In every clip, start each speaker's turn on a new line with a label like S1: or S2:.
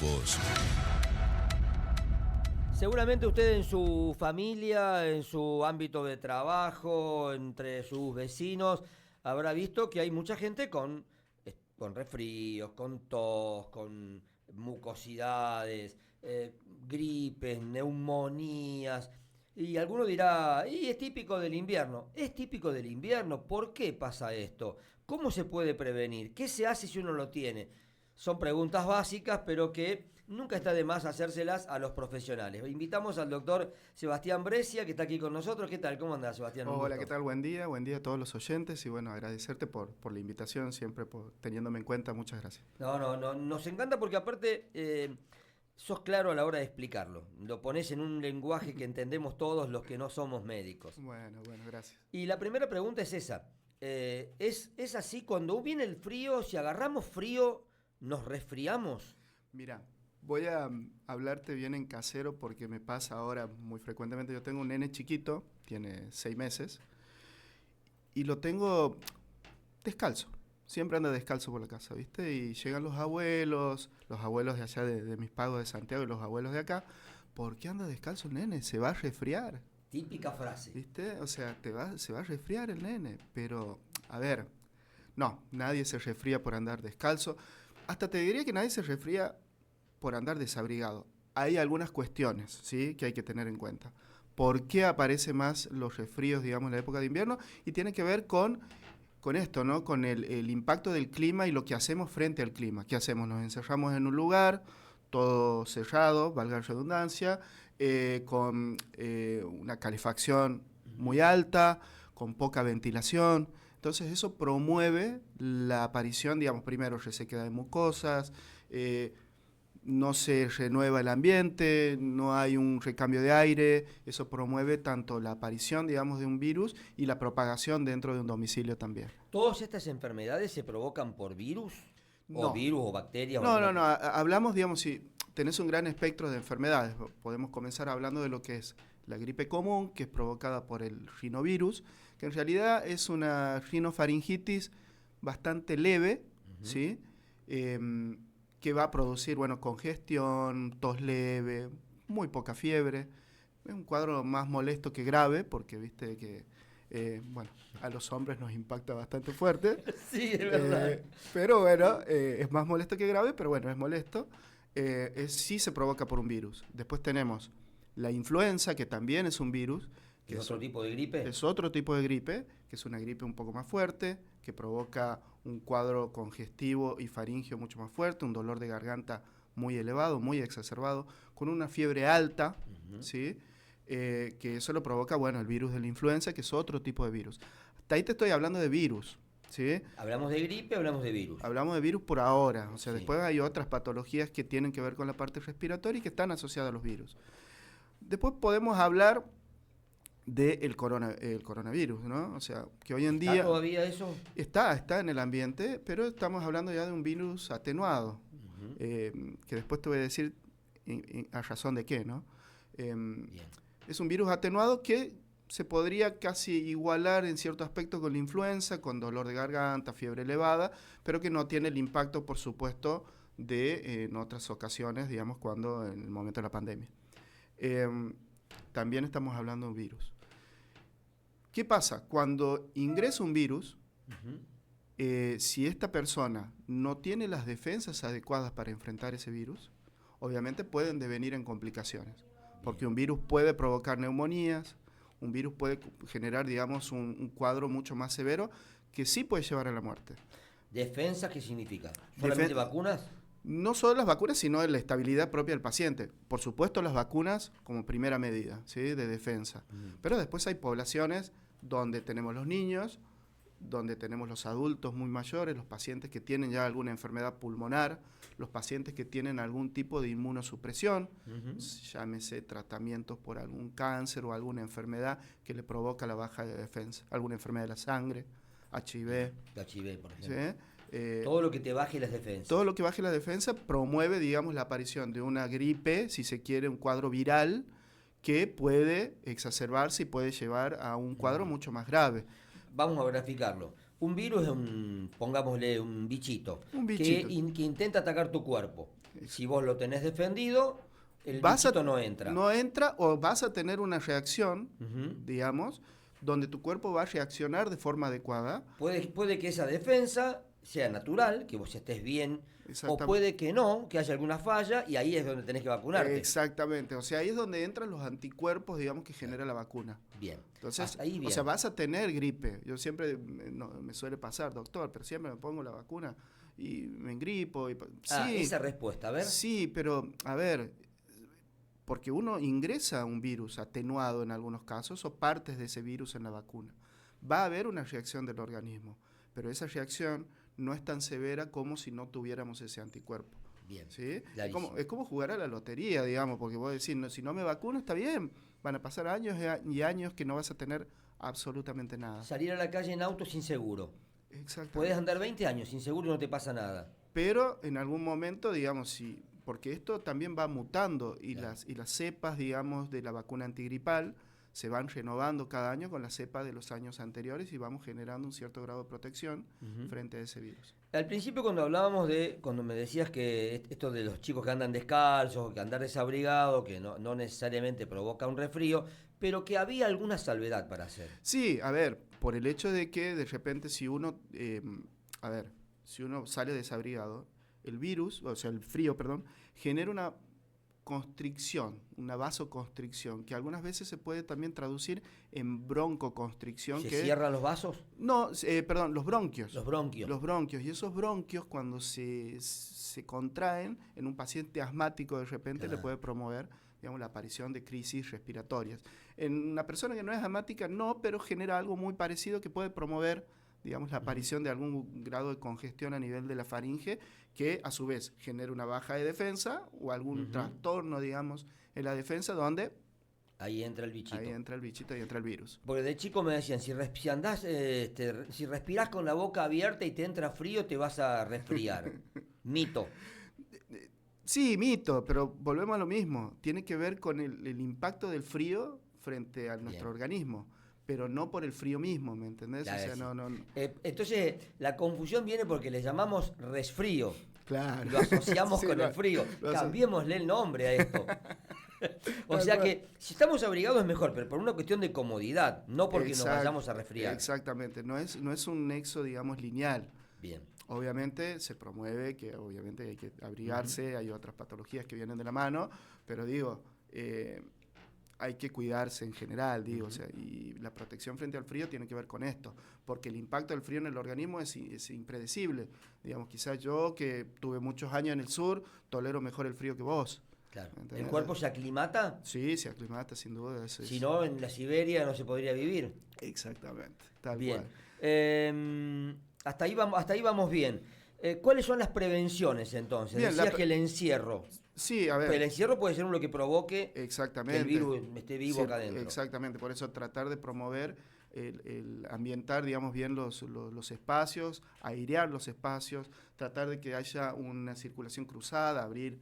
S1: vos.
S2: Seguramente usted en su familia, en su ámbito de trabajo, entre sus vecinos, habrá visto que hay mucha gente con resfríos, con tos, con mucosidades, gripes, neumonías. Y alguno dirá, y es típico del invierno. Es típico del invierno. ¿Por qué pasa esto? ¿Cómo se puede prevenir? ¿Qué se hace si uno lo tiene? Son preguntas básicas, pero que nunca está de más hacérselas a los profesionales. Invitamos al doctor Sebastián Brescia, que está aquí con nosotros. ¿Qué tal? ¿Cómo andás, Sebastián? Un
S3: Hola, ¿qué
S2: gusto.
S3: tal? Buen día a todos los oyentes y bueno, agradecerte por la invitación, siempre por teniéndome en cuenta, muchas gracias.
S2: No, nos encanta porque aparte sos claro a la hora de explicarlo. Lo pones en un lenguaje que entendemos todos los que no somos médicos.
S3: Bueno, gracias.
S2: Y la primera pregunta es esa. ¿Es así cuando viene el frío, si agarramos frío, nos resfriamos?
S3: Mira, voy a hablarte bien en casero porque me pasa ahora muy frecuentemente. Yo tengo un nene chiquito, tiene 6 meses, y lo tengo descalzo. Siempre anda descalzo por la casa, ¿viste? Y llegan los abuelos de allá de mis pagos de Santiago y los abuelos de acá. ¿Por qué anda descalzo el nene? Se va a resfriar,
S2: Típica frase.
S3: ¿viste? O sea, se va a resfriar el nene. Pero, a ver, no, nadie se resfría por andar descalzo. Hasta te diría que nadie se resfría por andar desabrigado. Hay algunas cuestiones, ¿sí?, que hay que tener en cuenta. ¿Por qué aparecen más los resfríos, digamos, en la época de invierno? Y tiene que ver con esto, ¿no? Con el impacto del clima y lo que hacemos frente al clima. ¿Qué hacemos? Nos encerramos en un lugar, todo cerrado, valga la redundancia, con una calefacción muy alta, con poca ventilación. Entonces eso promueve la aparición, digamos, primero resequedad de mucosas, no se renueva el ambiente, no hay un recambio de aire, eso promueve tanto la aparición, digamos, de un virus y la propagación dentro de un domicilio también.
S2: ¿Todas estas enfermedades se provocan por virus? ¿O
S3: No,
S2: virus o bacterias o
S3: no,
S2: alguna
S3: no,
S2: cosa?
S3: hablamos, digamos, si tenés un gran espectro de enfermedades, podemos comenzar hablando de lo que es la gripe común, que es provocada por el rinovirus, que en realidad es una rinofaringitis bastante leve, ¿sí? Que va a producir, bueno, congestión, tos leve, muy poca fiebre. Es un cuadro más molesto que grave, porque viste que, bueno, a los hombres nos impacta bastante fuerte.
S2: Sí, es verdad.
S3: Pero bueno, es más molesto que grave, pero bueno, es molesto. Sí se provoca por un virus. Después tenemos la influenza, que también es un virus. Que
S2: ¿Es otro tipo de gripe?
S3: Es otro tipo de gripe, que es una gripe un poco más fuerte, que provoca un cuadro congestivo y faríngeo mucho más fuerte, un dolor de garganta muy elevado, muy exacerbado, con una fiebre alta, ¿sí? Que eso lo provoca, bueno, el virus de la influenza, que es otro tipo de virus. Hasta ahí te estoy hablando de virus, ¿sí?
S2: ¿Hablamos de gripe o hablamos de virus?
S3: Hablamos de virus por ahora, o sea,
S2: Sí.
S3: después hay otras patologías que tienen que ver con la parte respiratoria y que están asociadas a los virus. Después podemos hablar del coronavirus, ¿no? O sea, que hoy en
S2: ¿Está
S3: día
S2: todavía eso?
S3: está en el ambiente, pero estamos hablando ya de un virus atenuado, que después te voy a decir a razón de qué, ¿no?
S2: Bien.
S3: Es un virus atenuado que se podría casi igualar en cierto aspecto con la influenza, con dolor de garganta, fiebre elevada, pero que no tiene el impacto, por supuesto, de en otras ocasiones, digamos, cuando en el momento de la pandemia. También estamos hablando de un virus. ¿Qué pasa? Cuando ingresa un virus, si esta persona no tiene las defensas adecuadas para enfrentar ese virus, obviamente pueden devenir en complicaciones. Porque un virus puede provocar neumonías, un virus puede generar, digamos, un cuadro mucho más severo que sí puede llevar a la muerte.
S2: ¿Defensa qué significa? ¿Solamente vacunas?
S3: No solo las vacunas, sino la estabilidad propia del paciente. Por supuesto, las vacunas como primera medida, ¿sí?, de defensa. Pero después hay poblaciones donde tenemos los niños, donde tenemos los adultos muy mayores, los pacientes que tienen ya alguna enfermedad pulmonar, los pacientes que tienen algún tipo de inmunosupresión, llámese tratamientos por algún cáncer o alguna enfermedad que le provoca la baja de defensa, alguna enfermedad de la sangre, HIV.
S2: HIV, por ejemplo.
S3: ¿Sí?
S2: Todo lo que te baje las defensas.
S3: Todo lo que baje la defensa promueve, digamos, la aparición de una gripe, si se quiere, un cuadro viral, que puede exacerbarse y puede llevar a un cuadro mucho más grave.
S2: Vamos a graficarlo. Un virus es pongámosle un bichito,
S3: Un bichito.
S2: que intenta atacar tu cuerpo. Si vos lo tenés defendido, el
S3: Vas a-
S2: bichito no entra.
S3: No entra o vas a tener una reacción,
S2: Ujú.
S3: digamos, donde tu cuerpo va a reaccionar de forma adecuada.
S2: Puede que esa defensa sea natural, que vos estés bien, o
S3: Exactamente.
S2: puede que no, que haya alguna falla, y ahí es donde tenés que vacunarte.
S3: Exactamente, o sea, ahí es donde entran los anticuerpos, digamos, que genera la vacuna.
S2: Bien.
S3: Entonces,
S2: Hasta ahí
S3: o
S2: bien.
S3: sea, vas a tener gripe. Yo siempre, me suele pasar, doctor, pero siempre me pongo la vacuna y me engripo. Sí,
S2: Esa respuesta, a ver.
S3: sí, pero a ver, porque uno ingresa un virus atenuado en algunos casos o partes de ese virus en la vacuna. Va a haber una reacción del organismo, pero esa reacción no es tan severa como si no tuviéramos ese anticuerpo.
S2: Bien.
S3: ¿Sí? Es
S2: Clarísimo.
S3: como jugar a la lotería, digamos, porque vos decís, no, si no me vacuno está bien, van a pasar años y años que no vas a tener absolutamente nada.
S2: Salir a la calle en auto sin seguro.
S3: Exactamente.
S2: Podés andar 20 años sin seguro y no te pasa nada.
S3: Pero en algún momento, digamos, sí, porque esto también va mutando y,
S2: Claro.
S3: las cepas, digamos, de la vacuna antigripal se van renovando cada año con la cepa de los años anteriores y vamos generando un cierto grado de protección frente a ese virus.
S2: Al principio cuando me decías que esto de los chicos que andan descalzos, que andar desabrigado, que no necesariamente provoca un resfrío, pero que había alguna salvedad para hacer.
S3: Sí, a ver, por el hecho de que de repente si uno, si uno sale desabrigado, el virus, o sea, el frío, perdón, genera una constricción, una vasoconstricción, que algunas veces se puede también traducir en broncoconstricción.
S2: ¿Se
S3: que
S2: cierran los vasos?
S3: No, perdón, los bronquios.
S2: Los bronquios.
S3: Los bronquios. Y esos bronquios, cuando se contraen en un paciente asmático, de repente le puede promover, digamos, la aparición de crisis respiratorias. En una persona que no es asmática, no, pero genera algo muy parecido que puede promover, digamos, la aparición de algún grado de congestión a nivel de la faringe, que a su vez genera una baja de defensa o algún trastorno, digamos, en la defensa, donde
S2: Ahí entra el bichito.
S3: ahí entra el bichito y entra el virus.
S2: Porque de chico me decían, si respirás con la boca abierta y te entra frío, te vas a resfriar. Mito.
S3: Sí, mito, pero volvemos a lo mismo. Tiene que ver con el impacto del frío frente a nuestro organismo, pero no por el frío mismo, ¿me entendés?
S2: Claro,
S3: o sea,
S2: sí.
S3: no.
S2: Entonces, la confusión viene porque le llamamos resfrío.
S3: Claro.
S2: Lo asociamos
S3: Sí,
S2: con el frío.
S3: lo
S2: Cambiémosle el nombre a esto. O
S3: Tal
S2: sea
S3: cual.
S2: que si estamos abrigados es mejor, pero por una cuestión de comodidad, no porque nos
S3: Exact-
S2: vayamos a resfriar.
S3: Exactamente, no es un nexo, digamos, lineal.
S2: Bien.
S3: Obviamente se promueve que obviamente hay que abrigarse, hay otras patologías que vienen de la mano, pero digo, hay que cuidarse en general, digo, o sea, y la protección frente al frío tiene que ver con esto, porque el impacto del frío en el organismo es impredecible. Digamos, quizás yo, que tuve muchos años en el sur, tolero mejor el frío que vos.
S2: Claro.
S3: ¿Entendés?
S2: ¿El cuerpo se aclimata?
S3: Sí, se aclimata, sin duda.
S2: Si no, en la Siberia no se podría vivir.
S3: Exactamente, tal
S2: Bien.
S3: cual.
S2: Hasta ahí vamos bien. ¿Cuáles son las prevenciones entonces?
S3: Bien,
S2: Decías que el encierro.
S3: Sí, a
S2: Pero el
S3: ver,
S2: encierro puede ser lo que provoque
S3: exactamente.
S2: que el virus esté vivo
S3: Sí,
S2: acá adentro.
S3: exactamente, por eso tratar de promover el ambientar, digamos, bien los espacios, airear los espacios, tratar de que haya una circulación cruzada, abrir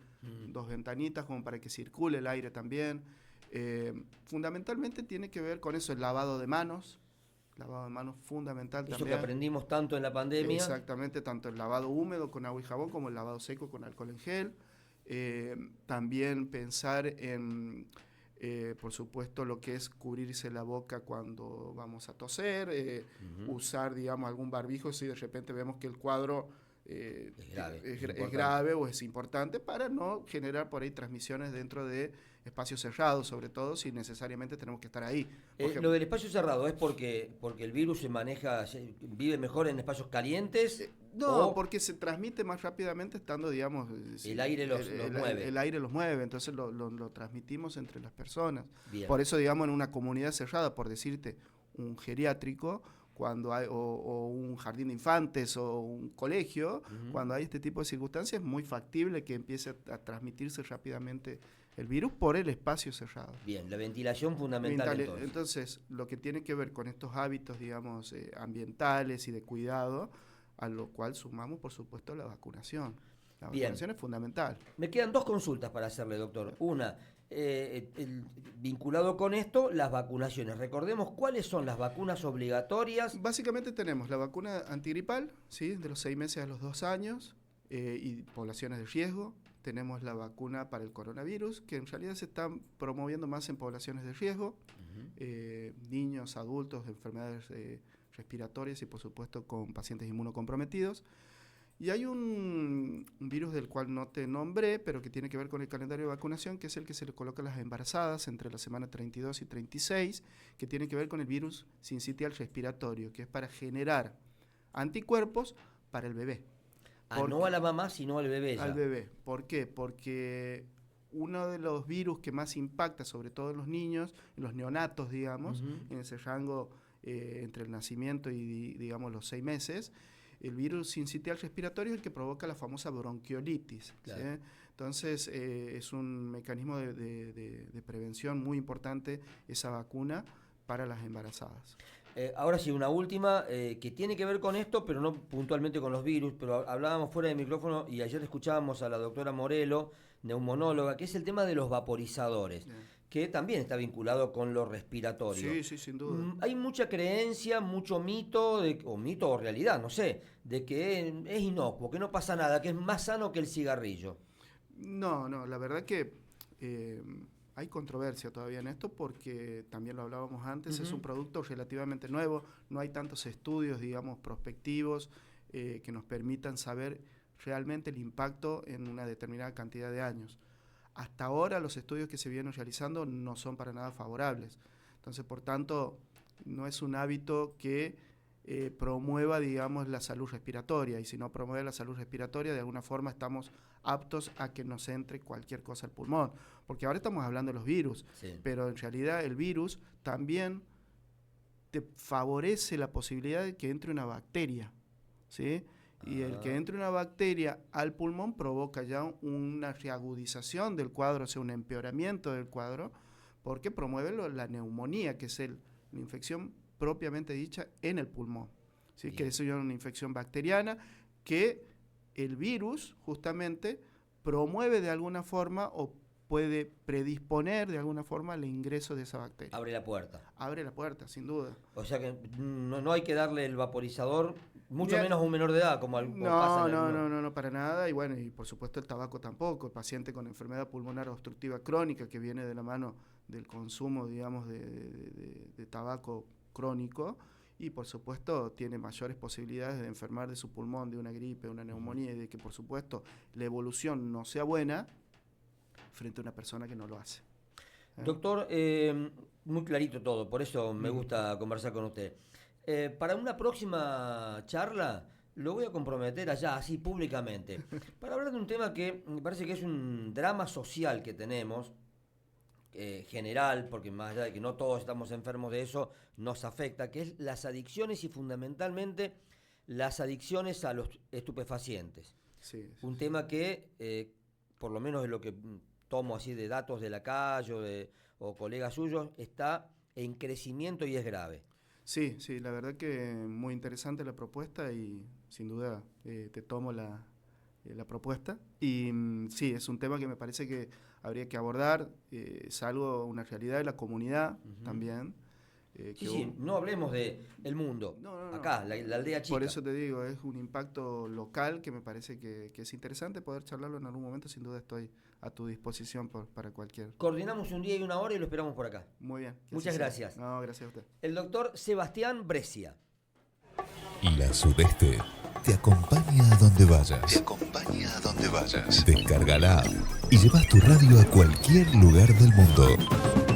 S3: dos ventanitas como para que circule el aire también. Fundamentalmente tiene que ver con eso, el lavado de manos fundamental
S2: Eso
S3: también.
S2: que aprendimos tanto en la pandemia.
S3: Exactamente, tanto el lavado húmedo con agua y jabón como el lavado seco con alcohol en gel. También pensar en, por supuesto, lo que es cubrirse la boca cuando vamos a toser, usar, digamos, algún barbijo si de repente vemos que el cuadro
S2: Es grave, es
S3: es
S2: importante.
S3: grave o es importante, para no generar por ahí transmisiones dentro de espacios cerrados, sobre todo si necesariamente tenemos que estar ahí.
S2: Lo del espacio cerrado es porque el virus vive mejor en espacios calientes.
S3: No,
S2: o
S3: porque se transmite más rápidamente estando, digamos...
S2: El aire los mueve.
S3: El aire los mueve, entonces lo transmitimos entre las personas.
S2: Bien.
S3: Por eso, digamos, en una comunidad cerrada, por decirte, un geriátrico, cuando hay, o un jardín de infantes o un colegio, cuando hay este tipo de circunstancias, es muy factible que empiece a transmitirse rápidamente el virus por el espacio cerrado.
S2: Bien, la ventilación fundamental entonces.
S3: Entonces, lo que tiene que ver con estos hábitos, digamos, ambientales y de cuidado, a lo cual sumamos, por supuesto, la vacunación. La
S2: Bien.
S3: vacunación es fundamental.
S2: Me quedan dos consultas para hacerle, doctor. Una, vinculado con esto, las vacunaciones. Recordemos cuáles son las vacunas obligatorias.
S3: Básicamente tenemos la vacuna antigripal, ¿sí? De los 6 meses a los 2 años, y poblaciones de riesgo. Tenemos la vacuna para el coronavirus, que en realidad se está promoviendo más en poblaciones de riesgo, niños, adultos, enfermedades respiratorias y por supuesto con pacientes inmunocomprometidos. Y hay un virus del cual no te nombré, pero que tiene que ver con el calendario de vacunación, que es el que se le coloca a las embarazadas entre la semana 32 y 36, que tiene que ver con el virus sincitial respiratorio, que es para generar anticuerpos para el bebé.
S2: No a la mamá, sino al bebé ya.
S3: Al bebé. ¿Por qué? Porque uno de los virus que más impacta, sobre todo en los niños, en los neonatos, digamos, en ese rango entre el nacimiento y, digamos, los 6 meses, el virus sincitial respiratorio es el que provoca la famosa bronquiolitis. Claro. ¿Sí? Entonces, es un mecanismo de prevención muy importante esa vacuna para las embarazadas.
S2: Ahora sí, una última que tiene que ver con esto, pero no puntualmente con los virus, pero hablábamos fuera de micrófono y ayer escuchábamos a la doctora Morelo, neumonóloga, que es el tema de los vaporizadores, que también está vinculado con lo respiratorio.
S3: Sí, sí, sin duda.
S2: Hay mucha creencia, mucho mito, mito o realidad, no sé, de que es inocuo, que no pasa nada, que es más sano que el cigarrillo.
S3: No, la verdad que hay controversia todavía en esto porque también lo hablábamos antes, es un producto relativamente nuevo, no hay tantos estudios, digamos, prospectivos que nos permitan saber realmente el impacto en una determinada cantidad de años. Hasta ahora los estudios que se vienen realizando no son para nada favorables. Entonces, por tanto, no es un hábito que promueva, digamos, la salud respiratoria. Y si no promueve la salud respiratoria, de alguna forma estamos aptos a que nos entre cualquier cosa al pulmón. Porque ahora estamos hablando de los virus, pero en realidad el virus también te favorece la posibilidad de que entre una bacteria, ¿sí? Y el que entre una bacteria al pulmón provoca ya una reagudización del cuadro, o sea, un empeoramiento del cuadro, porque promueve la neumonía, que es la infección propiamente dicha en el pulmón, ¿sí? Que es una infección bacteriana que el virus justamente promueve de alguna forma o puede predisponer de alguna forma al ingreso de esa bacteria.
S2: Abre la puerta.
S3: Abre la puerta, sin duda.
S2: O sea que no hay que darle el vaporizador, mucho menos a un menor de edad, como pasa en
S3: no, para nada. Y bueno, y por supuesto el tabaco tampoco. El paciente con enfermedad pulmonar obstructiva crónica que viene de la mano del consumo, digamos, de tabaco crónico, y por supuesto tiene mayores posibilidades de enfermar de su pulmón, de una gripe, una neumonía, y de que por supuesto la evolución no sea buena frente a una persona que no lo hace.
S2: Doctor, muy clarito todo, por eso me gusta conversar con usted. Para una próxima charla lo voy a comprometer allá, así públicamente, para hablar de un tema que me parece que es un drama social que tenemos, general, porque más allá de que no todos estamos enfermos de eso, nos afecta, que es las adicciones y fundamentalmente las adicciones a los estupefacientes.
S3: Sí,
S2: un tema que, por lo menos de lo que tomo así de datos de la calle o colegas suyos, está en crecimiento y es grave.
S3: Sí, la verdad que muy interesante la propuesta y sin duda te tomo la propuesta. Y sí, es un tema que me parece que habría que abordar, es algo, una realidad de la comunidad también.
S2: No hablemos de el mundo, acá, la aldea chica.
S3: Por eso te digo, es un impacto local que me parece que es interesante poder charlarlo en algún momento. Sin duda estoy a tu disposición para cualquier.
S2: Coordinamos un día y una hora y lo esperamos por acá.
S3: Muy bien.
S2: Muchas gracias.
S3: No, gracias a usted.
S2: El doctor Sebastián Brescia.
S1: La Sudeste te acompaña a donde vayas. Descarga la app y llevas tu radio a cualquier lugar del mundo.